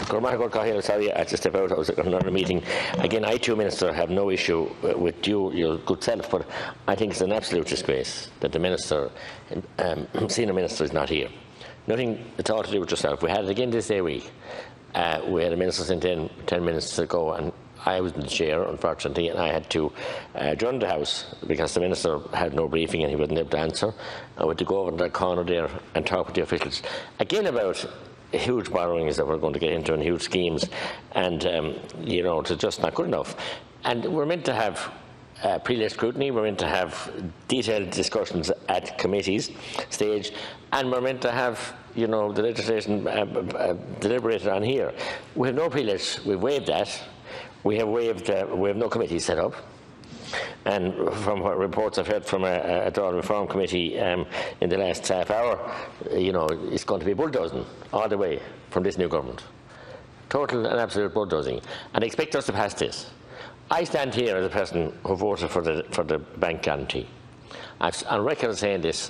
Sorry, I had to step out. I was at another meeting. Again, I too, Minister, have no issue with you, your good self, but I think it's an absolute disgrace that the Minister, Senior Minister, is not here. Nothing at all to do with yourself. We had it again this day week. We had a Minister sent in 10 minutes ago, and I was in the chair, unfortunately, and I had to adjourn the House because the Minister had no briefing and he wasn't able to answer. I had to go over to that corner there and talk with the officials again about huge borrowings that we're going to get into and huge schemes, and you know, it's just not good enough. And we're meant to have pre-list scrutiny, we're meant to have detailed discussions at committees stage, and we're meant to have, you know, the legislation deliberated on here. We have no pre-list, we've waived that. We have waived, we have no committee set up. And from what reports I've heard from a Dáil Reform Committee in the last half hour, you know, it's going to be bulldozing all the way from this new government. Total and absolute bulldozing. And they expect us to pass this. I stand here as a person who voted for the bank guarantee. I'm on record of saying this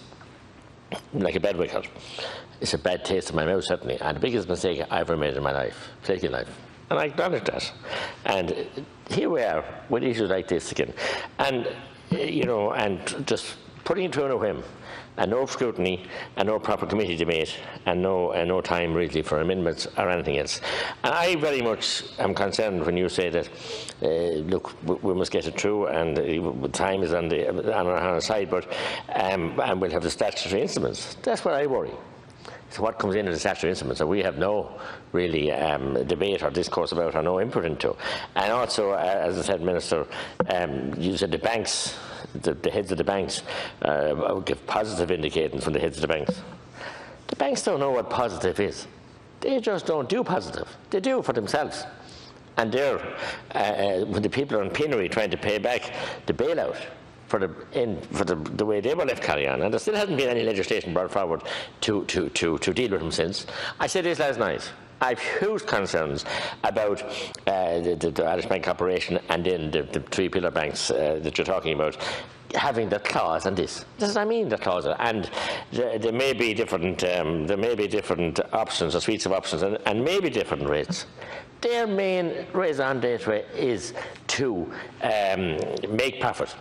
like a bed wicket. It's a bad taste in my mouth, certainly, and the biggest mistake I've ever made in my life, political life. And I acknowledge that. And here we are with issues like this again. And, you know, and just putting it through on a whim, and no scrutiny, and no proper committee debate, and no time really for amendments or anything else. And I very much am concerned when you say that, look, we must get it through, and time is on our side, but and we'll have the statutory instruments. That's where I worry. So what comes into the statutory instruments that we have no really debate or discourse about or no input into. And also, as I said, Minister, you said the banks, the heads of the banks give positive indications from the heads of the banks. The banks don't know what positive is. They just don't do positive. They do for themselves. And they're, when the people are in penury trying to pay back the bailout, for the way they were left carry on, and there still hasn't been any legislation brought forward to deal with them since. I said this last night. I have huge concerns about the Irish Bank Corporation and then the three pillar banks that you're talking about having the clause on this. This is what I mean, the clause, and there may be different options or suites of options, and maybe different rates. Their main raison d'etre is to make profit.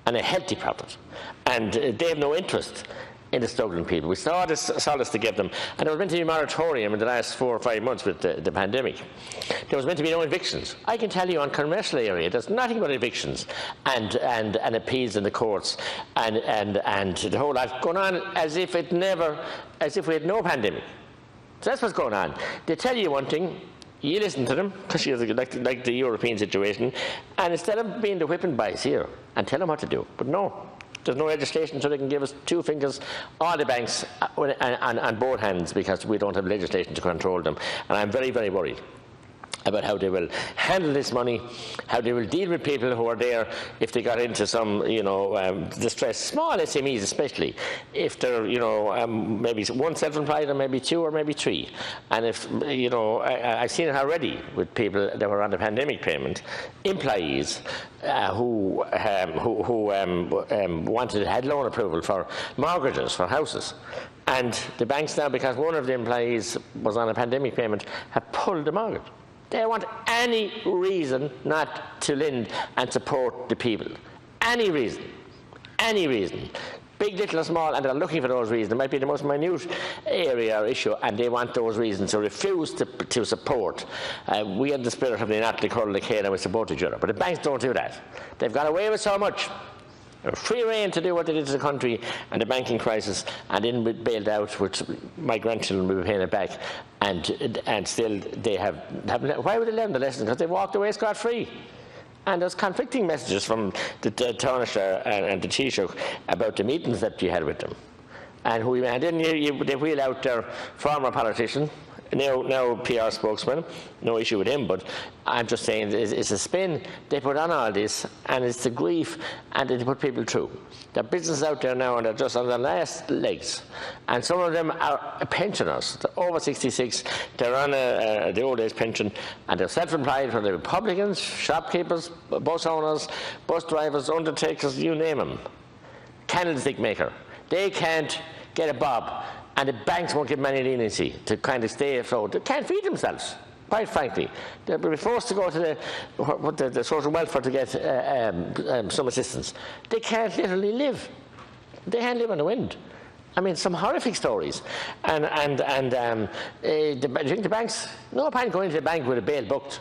And a healthy profit, and they have no interest in the struggling people. We saw this to give them, and there was meant to be a moratorium in the last 4 or 5 months with the pandemic. There was meant to be no evictions. I can tell you on commercial area, there's nothing but evictions and appeals in the courts and the whole lot going on as if we had no pandemic. So that's what's going on. They tell you one thing. You listen to them, like the European situation, and instead of being the whipping boys here and tell them what to do, but no, there's no legislation, so they can give us 2 fingers, all the banks on both hands, because we don't have legislation to control them. And I'm very, very worried about how they will handle this money, how they will deal with people who are there if they got into some, you know, distress, small SMEs especially, if they're, you know, maybe one self-employed or maybe 2 or maybe 3. And if, you know, I've seen it already with people that were on the pandemic payment, employees who had loan approval for mortgages, for houses. And the banks now, because one of the employees was on a pandemic payment, have pulled the mortgage. They want any reason not to lend and support the people. Any reason. Any reason. Big, little or small, and they're looking for those reasons. It might be the most minute area or issue, and they want those reasons to refuse to support. We have the spirit of the Natalie Curl the Cane and we support each other. But the banks don't do that. They've got away with so much. They're free rein to do what they did to the country and the banking crisis, and then bailed out, which my grandchildren will be paying it back, and still they have why would they learn the lesson? Because they walked away scot-free. And there's conflicting messages from the Taoiseach and the Taoiseach about the meetings that you had with them. And then they wheel out their former politician, now PR spokesman, no issue with him, but I'm just saying it's a spin they put on all this, and it's the grief, and they put people through. There are businesses out there now, and they're just on their last legs, and some of them are pensioners. They're over 66, they're on the old age pension, and they're self-employed, for the Republicans, shopkeepers, bus owners, bus drivers, undertakers, you name them. Candlestick maker. They can't get a bob and the banks won't give them any leniency to kind of stay afloat. They can't feed themselves, quite frankly. They'll be forced to go to the social welfare to get some assistance. They can't literally live. They can't live on the wind. I mean, some horrific stories. And the banks, no point going to the bank with a bail booked,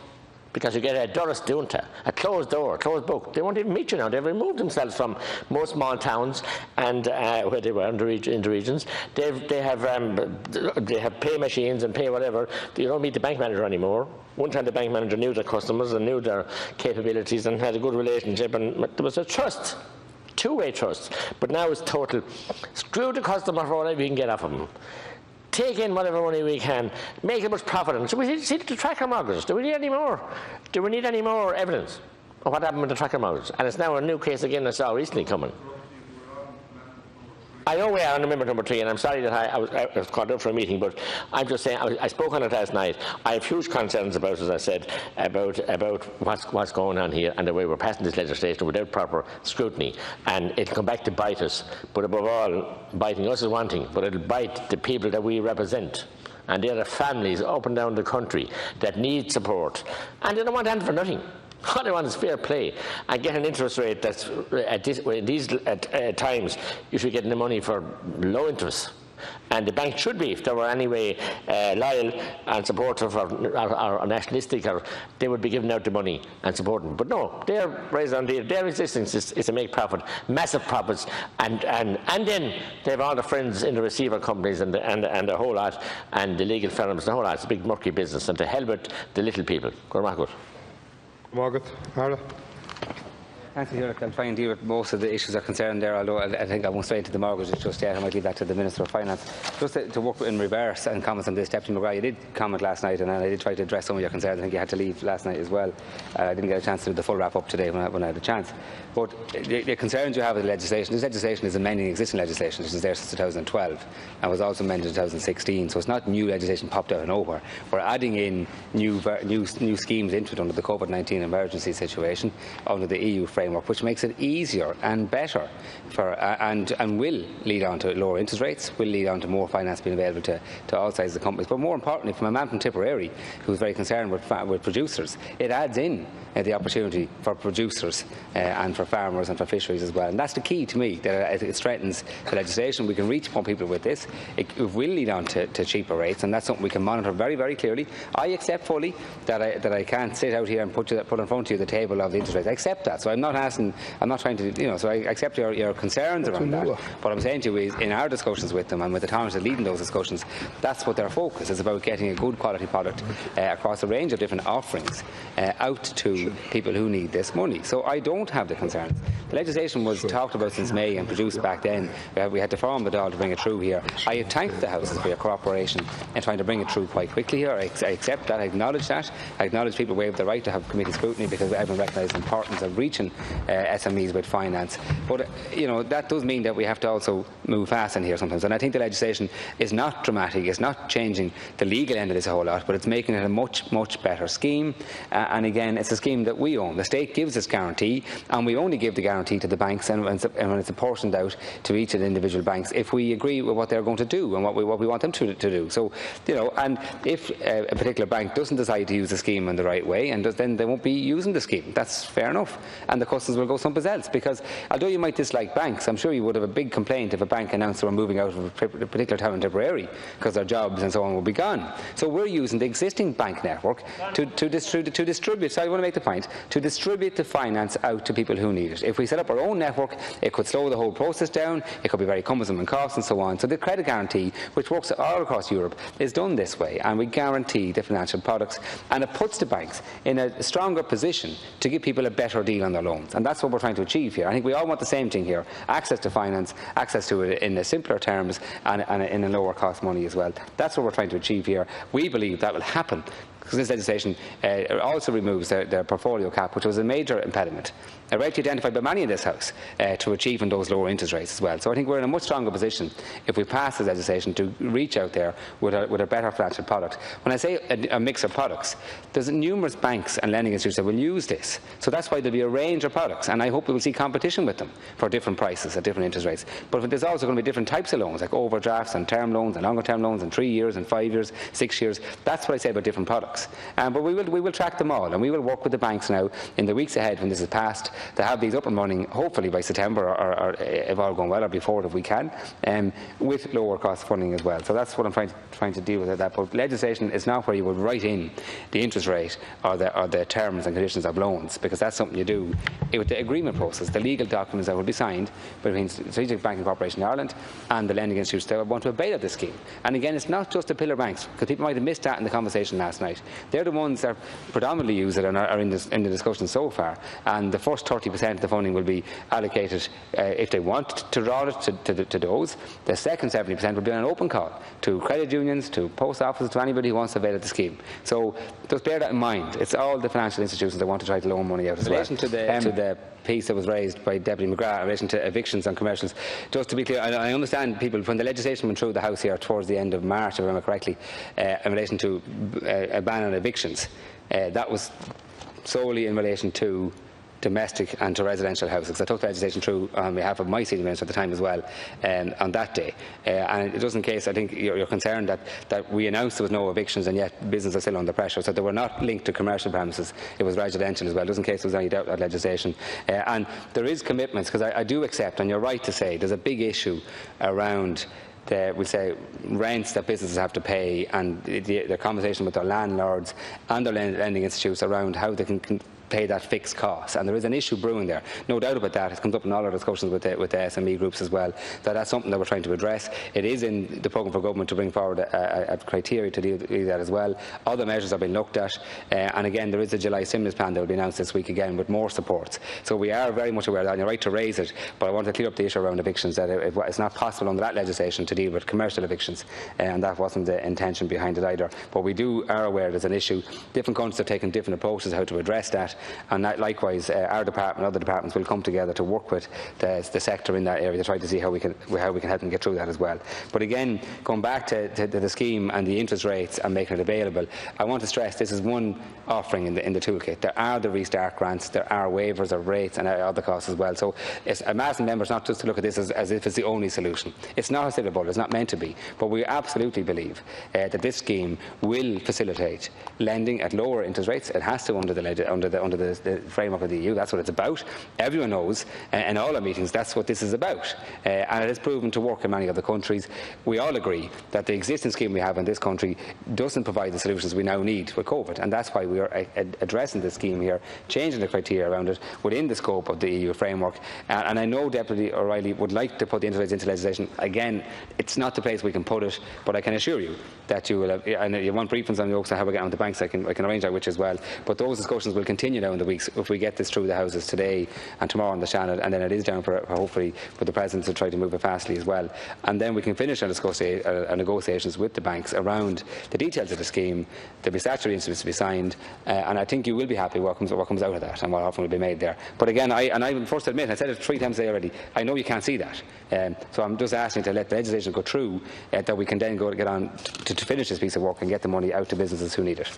because you get a Doris Dunta, a closed door, a closed book. They won't even meet you now. They've removed themselves from most small towns and where they were in the regions. They have pay machines and pay whatever. You don't meet the bank manager anymore. One time the bank manager knew their customers and knew their capabilities and had a good relationship, and there was a trust. Two-way trust. But now it's total. Screw the customer for whatever you can get off of them. Take in whatever money we can, make as much profit. And so we see the tracker mortgages. Do we need any more? Do we need any more evidence of what happened with the tracker mortgages? And it's now a new case again I saw recently coming. I know we are on amendment number 3, and I'm sorry that I was called up for a meeting, but I'm just saying, I spoke on it last night. I have huge concerns about, as I said, about what's going on here and the way we're passing this legislation without proper scrutiny. And it'll come back to bite us, but above all, biting us is one thing, but it'll bite the people that we represent. And there are families up and down the country that need support, and they don't want anything for nothing. All they want is fair play and get an interest rate that's at these times you should get the money for low interest. And the bank should be, if they were anyway loyal and supportive or nationalistic, or they would be giving out the money and supporting. But no, their existence is to make profit, massive profits, and then they have all the friends in the receiver companies and the whole lot, and the legal firms, the whole lot. It's a big murky business, and to hell with the little people. Margaret, Harla. Thank you. I'll try and deal with most of the issues that are concerned there, although I think I won't straight into the mortgages just yet. I might leave that to the Minister of Finance. Just to work in reverse and comments on this, Deputy McGrath, you did comment last night, and I did try to address some of your concerns. I think you had to leave last night as well. I didn't get a chance to do the full wrap-up today when I had a chance. But the concerns you have with the legislation, this legislation is amending existing legislation, which is there since 2012, and was also amended in 2016. So it's not new legislation popped out of nowhere. We're adding in new schemes into it under the COVID-19 emergency situation, under the EU framework, which makes it easier and better and will lead on to lower interest rates, will lead on to more finance being available to all sizes of companies. But more importantly, from a man from Tipperary who is very concerned with producers, it adds in the opportunity for producers and for farmers and for fisheries as well. And that's the key to me, that it strengthens the legislation. We can reach more people with this. It will lead on to cheaper rates, and that's something we can monitor very, very clearly. I accept fully that I can't sit out here and put in front of you the table of the interest rates. I accept that. So I'm not trying to, so I accept your concerns around that. What I'm saying to you is, in our discussions with them and with the towns that lead in those discussions, that's what their focus is about, getting a good quality product across a range of different offerings out to people who need this money. So I don't have the concerns. The legislation was talked about since May and produced back then. We had to form the Dáil to bring it through here. I thank the Houses for your cooperation in trying to bring it through quite quickly here. I accept that. I acknowledge that. I acknowledge people waive the right to have committee scrutiny, because everyone recognises the importance of reaching SMEs with finance. But that does mean that we have to also move fast in here sometimes. And I think the legislation is not dramatic. It's not changing the legal end of this a whole lot, but it's making it a much, much better scheme. And again, it's a scheme that we own. The state gives us guarantee, and we only give the guarantee to the banks and when it's apportioned out to each of the individual banks if we agree with what they're going to do and what we want them to do. So, and if a particular bank doesn't decide to use the scheme in the right way, and then they won't be using the scheme. That's fair enough. And the customers will go someplace else, because although you might dislike banks, I'm sure you would have a big complaint if a bank announced they were moving out of a particular town in Tipperary, because their jobs and so on will be gone. So we're using the existing bank network to distribute, so I want to make the point, to distribute the finance out to people who need it. If we set up our own network, it could slow the whole process down, it could be very cumbersome and cost and so on. So the credit guarantee, which works all across Europe, is done this way, and we guarantee the financial products, and it puts the banks in a stronger position to give people a better deal on their loans. And that's what we're trying to achieve here. I think we all want the same thing here: access to finance, access to it in simpler terms, and in a lower cost money as well. That's what we're trying to achieve here. We believe that will happen because this legislation also removes their portfolio cap, which was a major impediment, rightly identified by many in this House, to achieving those lower interest rates as well. So I think we're in a much stronger position if we pass this legislation to reach out there with a better financial product. When I say a mix of products, there's numerous banks and lending institutions that will use this. So that's why there'll be a range of products, and I hope we will see competition with them for different prices at different interest rates. But there's also going to be different types of loans, like overdrafts and term loans and longer term loans and 3 years and 5 years, 6 years. That's what I say about different products. But we will track them all, and we will work with the banks now in the weeks ahead when this is passed to have these up and running, hopefully by September or if all going well, or before it if we can, with lower cost funding as well. So that's what I'm trying to deal with that. But legislation is not where you would write in the interest rate or the terms and conditions of loans, because that's something you do with the agreement process, the legal documents that will be signed between Strategic Banking Corporation in Ireland and the lending institutes that want to avail of this scheme. And again, it's not just the pillar banks, because people might have missed that in the conversation last night. They're the ones that predominantly use it and are in the discussion so far. And the first 30% of the funding will be allocated if they want to draw it to those. The second 70% will be on an open call to credit unions, to post offices, to anybody who wants to avail of the scheme. So just bear that in mind. It's all the financial institutions that want to try to loan money out as well. In relation to the piece that was raised by Deputy McGrath in relation to evictions on commercials, just to be clear, I understand people, when the legislation went through the House here towards the end of March, if I remember correctly, in relation to a ban on evictions, that was solely in relation to domestic and to residential houses. I took the legislation through on behalf of my senior minister at the time as well on that day. And just in case, I think you're concerned that we announced there was no evictions and yet businesses are still under pressure. So they were not linked to commercial premises. It was residential as well, just in case there was any doubt about that legislation. And there is commitments, because I do accept, and you're right to say, there's a big issue around we say rents that businesses have to pay, and the conversation with their landlords and their lending institutes around how they can pay that fixed cost, and there is an issue brewing there, no doubt about that. It comes up in all our discussions with the SME groups as well, that's something that we're trying to address. It is in the programme for government to bring forward a criteria to deal with that as well. Other measures are being looked at, and again there is a July stimulus plan that will be announced this week again with more supports. So we are very much aware of that, and you're right to raise it, but I want to clear up the issue around evictions, that it's not possible under that legislation to deal with commercial evictions, and that wasn't the intention behind it either. But we are aware there's an issue. Different countries have taken different approaches how to address that, and likewise our department and other departments will come together to work with the sector in that area to try to see how we can help them get through that as well. But again, going back to the scheme and the interest rates and making it available, I want to stress this is one offering in the toolkit. There are the restart grants, there are waivers of rates and other costs as well. So I'm asking members not just to look at this as if it's the only solution. It's not a silver bullet, it's not meant to be, but we absolutely believe that this scheme will facilitate lending at lower interest rates. It has to under the framework of the EU. That's what it's about. Everyone knows, in all our meetings, that's what this is about, and it has proven to work in many other countries. We all agree that the existing scheme we have in this country doesn't provide the solutions we now need with COVID, and that's why we are addressing the scheme here, changing the criteria around it within the scope of the EU framework. And I know Deputy O'Reilly would like to put the interest rates into legislation. Again, it's not the place we can put it, but I can assure you that you will have, and you want briefings on the Oaks and how we get on the banks, I can arrange that which as well. But those discussions will continue now in the weeks if we get this through the Houses today and tomorrow on the channel, and then it is down for hopefully for the President to try to move it fastly as well. And then we can finish our negotiations with the banks around the details of the scheme. There'll be statutory instruments to be signed, and I think you will be happy what comes out of that and what offer will be made there. But again, I first admit, I said it 3 times today already, I know you can't see that. So I'm just asking to let the legislation go through, that we can then get on to finish this piece of work and get the money out to businesses who need it.